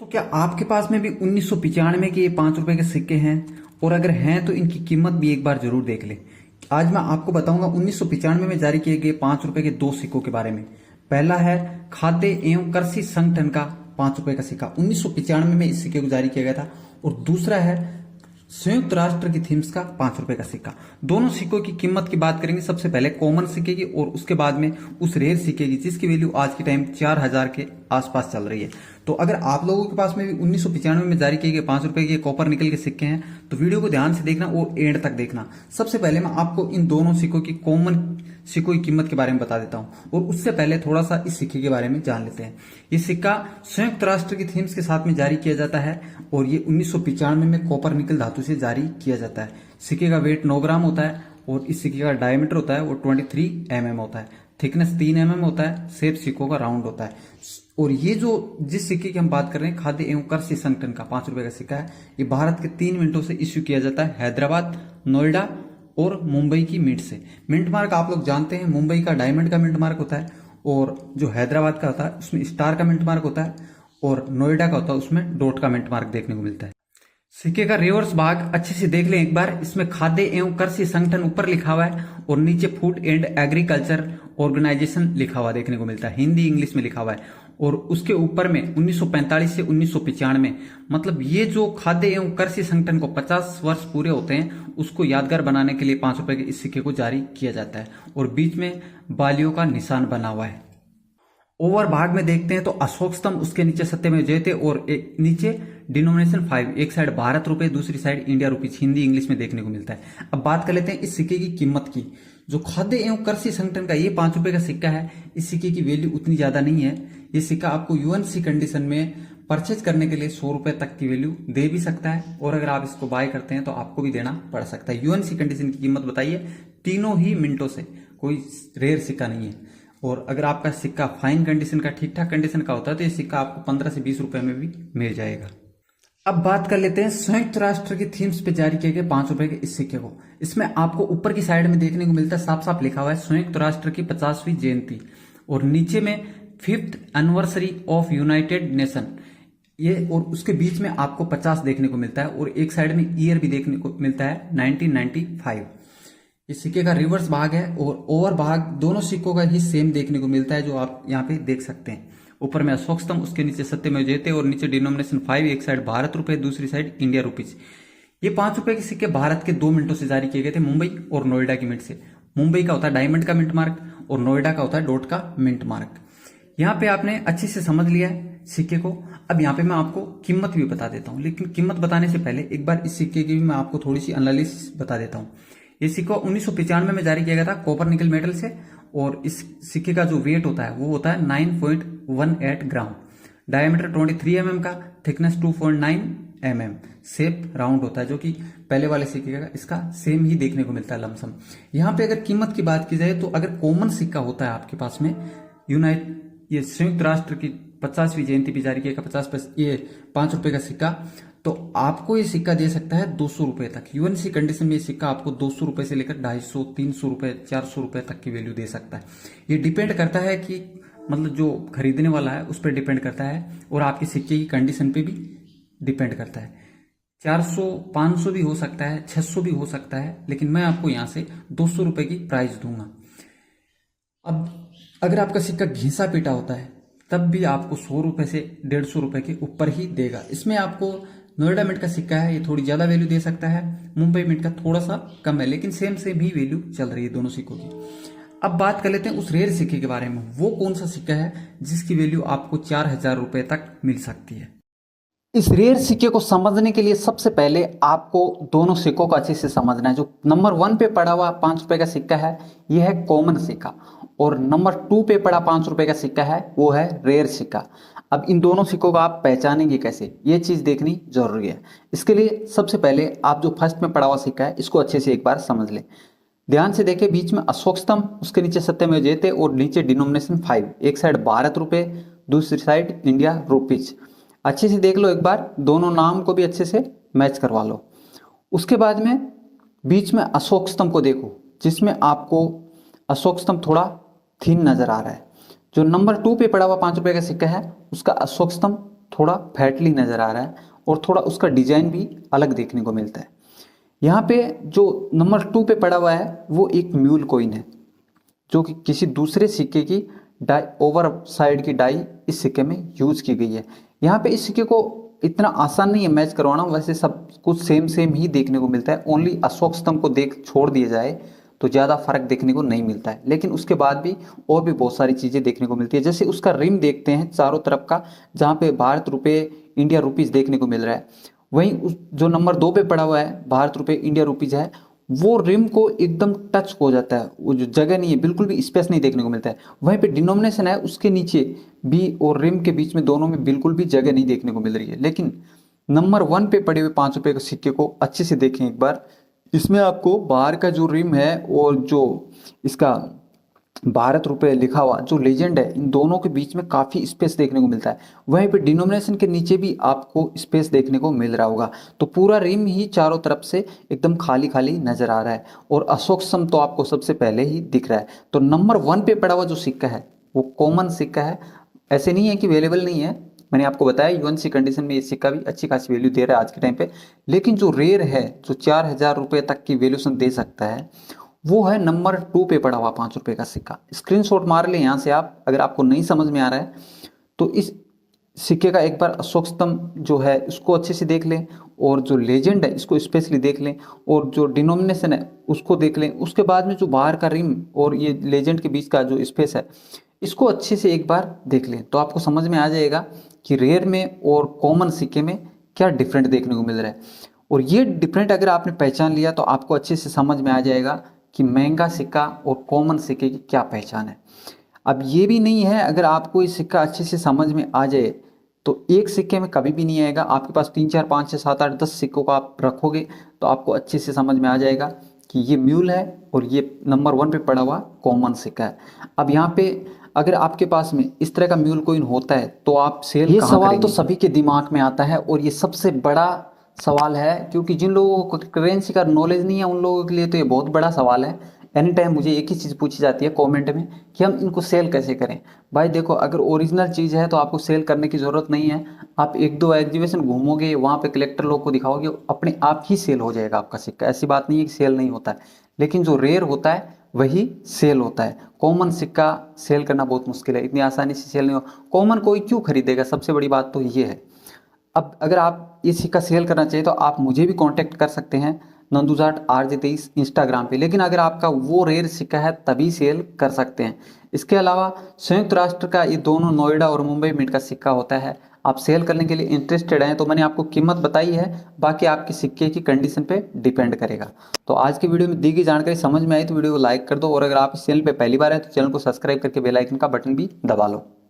तो क्या आपके पास में भी 1995 के ये 5 रुपए के सिक्के हैं? और अगर हैं तो इनकी कीमत भी एक बार जरूर देख लें। आज मैं आपको बताऊंगा 1995 में जारी किए गए 5 रुपए के दो सिक्कों के बारे में। पहला है खाद्य एवं कृषि संगठन का 5 रुपए का सिक्का, 1995 में इस सिक्के को जारी किया गया था। और दूसरा है संयुक्त राष्ट्र की थीम्स का 5 रुपए का सिक्का। दोनों सिक्कों की कीमत की बात करेंगे, सबसे पहले कॉमन सिक्के की और उसके बाद में उस रेयर सिक्के की जिसकी वैल्यू आज के टाइम 4000 के आसपास चल रही है। तो अगर आप लोगों के पास में भी 1995 में जारी किए गए 5 रुपए के कॉपर निकल के सिक्के हैं तो वीडियो को ध्यान से देखना और एंड तक देखना। सबसे पहले मैं आपको इन दोनों सिक्कों की कॉमन सिक्कों की कीमत के बारे में बता देता हूं और उससे पहले थोड़ा सा इस सिक्के के बारे में जान लेते हैं। ये सिक्का संयुक्त राष्ट्र की थीम्स के साथ में जारी किया जाता है और ये 1995 में कॉपर निकल धातु से जारी किया जाता है। सिक्के का वेट 9 ग्राम होता है और इस सिक्के का डायमीटर होता है वो 23 mm होता है। थिकनेस 3 mm होता है। शेप सिक्कों का राउंड होता है। और ये जो जिस सिक्के की हम बात कर रहे हैं खाद्य एवं कृषि संगठन का 5 रुपए का सिक्का है, ये भारत के 3 मिनटों से इश्यू किया जाता है, हैदराबाद, नोएडा और मुंबई की मिंट से। मिंट मार्क आप लोग जानते हैं, मुंबई का डायमंड का मिंट मार्क होता है और जो हैदराबाद का होता है उसमें स्टार का मिंट मार्क होता है और नोएडा का होता है उसमें डॉट का मिंट मार्क देखने को मिलता है। सिक्के का रिवर्स भाग अच्छे से देख लें एक बार। इसमें खाद्य एवं कृषि संगठन ऊपर लिखा हुआ है और नीचे फूड एंड एग्रीकल्चर ऑर्गेनाइजेशन लिखा हुआ देखने को मिलता है, हिंदी इंग्लिश में लिखा हुआ है। और उसके ऊपर में 1945 से 1995, मतलब ये जो खाद्य एवं कृषि संगठन को 50 वर्ष पूरे होते हैं उसको यादगार बनाने के लिए 5 रुपए के इस सिक्के को जारी किया जाता है और बीच में बालियों का निशान बना हुआ है। ओवर भाग में देखते हैं तो अशोक स्तंभ, उसके नीचे सत्यमेव जयते और नीचे डिनोमिनेशन 5, एक साइड भारत रुपए दूसरी side India rupees, Hindi English में देखने को मिलता है। अब बात कर लेते हैं इस सिक्के की कीमत की। जो खाद्य एवं कृषि संगठन का ये 5 रुपए का सिक्का है, इस सिक्के की वैल्यू उतनी ज्यादा नहीं है। ये सिक्का आपको यूएनसी कंडीशन में परचेज करने के लिए 100 रुपए तक की वैल्यू दे भी सकता है और अगर आप इसको बाय करते हैं तो आपको भी देना पड़ सकता है। यूएनसी कंडीशन की कीमत बताइए, तीनों ही मिनटों से, कोई रेयर सिक्का नहीं है। और अगर आपका सिक्का फाइन कंडीशन का, ठीक ठाक कंडीशन का होता है तो ये सिक्का आपको 15 से 20 रुपए में भी मिल जाएगा। अब बात कर लेते हैं संयुक्त राष्ट्र की थीम्स पे जारी किए गए 5 रुपए के इस सिक्के को। इसमें आपको ऊपर की साइड में देखने को मिलता है, साफ साफ लिखा हुआ है संयुक्त राष्ट्र की 50वीं जयंती और नीचे में 5th anniversary of United nation, ये और उसके बीच में आपको 50 देखने को मिलता है और एक साइड में ईयर भी देखने को मिलता है 1995। इस सिक्के का रिवर्स भाग है और ओवर भाग दोनों सिक्कों का ही सेम देखने को मिलता है, जो आप यहाँ पे देख सकते हैं। ऊपर में अशोक स्तंभ, उसके नीचे सत्यमेव जयते और नीचे डिनोमिनेशन 5, एक साइड भारत रुपए दूसरी साइड इंडिया रुपीज। ये 5 रुपए के सिक्के भारत के 2 मिनटों से जारी किए गए थे, मुंबई और नोएडा की मिंट से। मुंबई का होता है डायमंड का मिंट मार्क और नोएडा का होता है डॉट का मिंट मार्क। यहाँ पे आपने अच्छे से समझ लिया है सिक्के को। अब यहाँ पे मैं आपको कीमत भी बता देता हूँ, लेकिन कीमत बताने से पहले एक बार इस सिक्के की भी मैं आपको थोड़ी सी एनालिसिस बता देता हूँ। ये सिक्का 1995 में जारी किया गया था कॉपर निकल मेटल से और इस सिक्के का जो वेट होता है वो होता है 9.18 ग्राम, डायमीटर 23 mm का, थिकनेस 2.9 mm, शेप राउंड होता है, जो कि पहले वाले सिक्के का इसका सेम ही देखने को मिलता है लमसम। यहाँ पे अगर कीमत की बात की जाए तो अगर कॉमन सिक्का होता है आपके पास में ये संयुक्त राष्ट्र की 50वीं जयंती भी जारी किया 50 ये 5 रुपए का सिक्का, तो आपको ये सिक्का दे सकता है 200 रुपए तक। यूएनसी कंडीशन में ये सिक्का आपको 200 रुपए से लेकर 250, 300 रुपए, 400 रुपए तक की वैल्यू दे सकता है। ये डिपेंड करता है कि मतलब जो खरीदने वाला है उस पर डिपेंड करता है और आपके सिक्के की कंडीशन पे भी डिपेंड करता है। 400, 500 भी हो सकता है, 600 भी हो सकता है, लेकिन मैं आपको यहाँ से 200 रुपए की प्राइस दूंगा। अब अगर आपका सिक्का घिसा पीटा होता है तब भी आपको 100 रुपए से 150 रुपए के ऊपर ही देगा। इसमें आपको नोएडा मिंट का सिक्का है, ये थोड़ी ज्यादा वैल्यू दे सकता है, मुंबई मिंट का थोड़ा सा कम है, लेकिन सेम ही वैल्यू चल रही है दोनों सिक्कों की। अब बात कर लेते हैं उस रेयर सिक्के के बारे में। वो कौन सा सिक्का है जिसकी वैल्यू आपको 4000 रुपए तक मिल सकती है? इस रेयर सिक्के को समझने के लिए सबसे पहले आपको दोनों सिक्कों को अच्छे से समझना है। जो नंबर 1 पे पड़ा हुआ 5 रुपए का सिक्का है यह है कॉमन सिक्का और नंबर 2 पे पड़ा 5 रुपए का सिक्का है वो है रेयर सिक्का। अब इन दोनों सिक्कों को आप पहचानेंगे कैसे, ये चीज देखनी जरूरी है। इसके लिए सबसे पहले आप जो फर्स्ट में पड़ा हुआ सिक्का है इसको अच्छे से एक बार समझ लें। ध्यान से देखें, बीच में अशोक स्तंभ, उसके नीचे सत्यमेव जयते और नीचे डिनोमिनेशन 5, एक साइड भारत रुपए दूसरी साइड इंडिया रुपीज। अच्छे से देख लो एक बार, दोनों नाम को भी अच्छे से मैच करवा लो। उसके बाद में बीच में अशोक स्तंभ को देखो, जिसमें आपको अशोक स्तंभ थोड़ा थिन नजर आ रहा है। जो नंबर 2 पे पड़ा हुआ 5 रुपए का सिक्का है उसका अशोक स्तंभ थोड़ा फैटली नज़र आ रहा है और थोड़ा उसका डिजाइन भी अलग देखने को मिलता है। यहाँ पे जो नंबर 2 पे पड़ा हुआ है वो एक म्यूल कॉइन है, जो कि किसी दूसरे सिक्के की डाई, ओवर साइड की डाई इस सिक्के में यूज की गई है। यहाँ पे इस सिक्के को इतना आसान नहीं है मैच करवाना, वैसे सब कुछ सेम सेम ही देखने को मिलता है। ओनली अशोक स्तंभ को देख छोड़ दिया जाए तो ज़्यादा फर्क देखने को नहीं मिलता है, लेकिन उसके बाद भी और भी बहुत सारी चीज़ें देखने को मिलती है। जैसे उसका रिम देखते हैं चारों तरफ का, जहाँ पे भारत रुपये, इंडिया रुपीज़ देखने को मिल रहा है। वहीं उस जो नंबर 2 पे पड़ा हुआ है भारत रुपये इंडिया रुपीज़ है, वो रिम को एकदम टच हो जाता है, वो जो जगह नहीं है, बिल्कुल भी स्पेस नहीं देखने को मिलता है। वहीं पे डिनोमिनेशन है उसके नीचे भी और रिम के बीच में दोनों में बिल्कुल भी जगह नहीं देखने को मिल रही है। लेकिन नंबर 1 पे पड़े हुए 5 रुपए के सिक्के को अच्छे से देखें एक बार। इसमें आपको बाहर का जो रिम है और जो इसका भारत रुपये लिखा हुआ जो लेजेंड है, इन दोनों के बीच में काफ़ी स्पेस देखने को मिलता है। वहीं पे डिनोमिनेशन के नीचे भी आपको स्पेस देखने को मिल रहा होगा। तो पूरा रिम ही चारों तरफ से एकदम खाली खाली नजर आ रहा है और अशोक स्तंभ तो आपको सबसे पहले ही दिख रहा है। तो नंबर 1 पे पड़ा हुआ जो सिक्का है वो कॉमन सिक्का है, ऐसे नहीं है कि अवेलेबल नहीं है। मैंने आपको बताया यूएनसी कंडीशन में ये सिक्का भी अच्छी खासी वैल्यू दे रहा है आज के टाइम पे। लेकिन जो रेयर है, जो 4,000 रुपये तक की वैल्यूशन दे सकता है, वो है नंबर 2 पे पड़ा हुआ 5 रुपए का सिक्का। स्क्रीनशॉट मार लें यहाँ से आप, अगर आपको नहीं समझ में आ रहा है तो इस सिक्के का एक बार अशोक स्तंभ जो है इसको अच्छे से देख लें और जो लेजेंड है इसको स्पेशली देख लें और जो डिनोमिनेशन है उसको देख लें। उसके बाद में जो बाहर का रिम और ये लेजेंड के बीच का जो स्पेस है इसको अच्छे से एक बार देख लें, तो आपको समझ में आ जाएगा कि रेयर में और कॉमन सिक्के में क्या डिफरेंट देखने को मिल रहा है। और ये डिफरेंट अगर आपने पहचान लिया तो आपको अच्छे से समझ में आ जाएगा कि महंगा सिक्का और कॉमन सिक्के की क्या पहचान है। अब ये भी नहीं है अगर आपको ये सिक्का अच्छे से समझ में आ जाए तो एक सिक्के में कभी भी नहीं आएगा। आपके पास 3 4 5 6 7 8 10 सिक्कों का आप रखोगे तो आपको अच्छे से समझ में आ जाएगा कि ये म्यूल है और ये नंबर 1 पे पड़ा हुआ कॉमन सिक्का है। अब यहाँ पे अगर आपके पास में इस तरह का म्यूल कॉइन होता है तो आप सेल कहाँ करेंगे? ये सवाल तो सभी के दिमाग में आता है और ये सबसे बड़ा सवाल है, क्योंकि जिन लोगों को करेंसी का नॉलेज नहीं है उन लोगों के लिए तो ये बहुत बड़ा सवाल है। एनी टाइम मुझे एक ही चीज़ पूछी जाती है कमेंट में कि हम इनको सेल कैसे करें। भाई देखो, अगर ओरिजिनल चीज़ है तो आपको सेल करने की ज़रूरत नहीं है। आप 1-2 एग्जीबिशन घूमोगे, वहाँ पे कलेक्टर लोग को दिखाओगे, अपने आप ही सेल हो जाएगा आपका सिक्का। ऐसी बात नहीं है कि सेल नहीं होता है, लेकिन जो रेयर होता है वही सेल होता है। कॉमन सिक्का सेल करना बहुत मुश्किल है, इतनी आसानी से सेल नहीं हो। कॉमन कोई क्यों खरीदेगा, सबसे बड़ी बात तो ये है। अब अगर आप ये सिक्का सेल करना चाहिए तो आप मुझे भी कांटेक्ट कर सकते हैं नंदूजाट RJ23 इंस्टाग्राम पे, लेकिन अगर आपका वो रेयर सिक्का है तभी सेल कर सकते हैं। इसके अलावा संयुक्त राष्ट्र का ये दोनों नोएडा और मुंबई मिंट का सिक्का होता है। आप सेल करने के लिए इंटरेस्टेड हैं तो मैंने आपको कीमत बताई है, बाकी आपके सिक्के की कंडीशन पे डिपेंड करेगा। तो आज की वीडियो में दी गई जानकारी समझ में आई तो वीडियो को लाइक कर दो और अगर आप इस चैनल पे पहली बार है तो चैनल को सब्सक्राइब करके बेल आइकन का बटन भी दबा लो।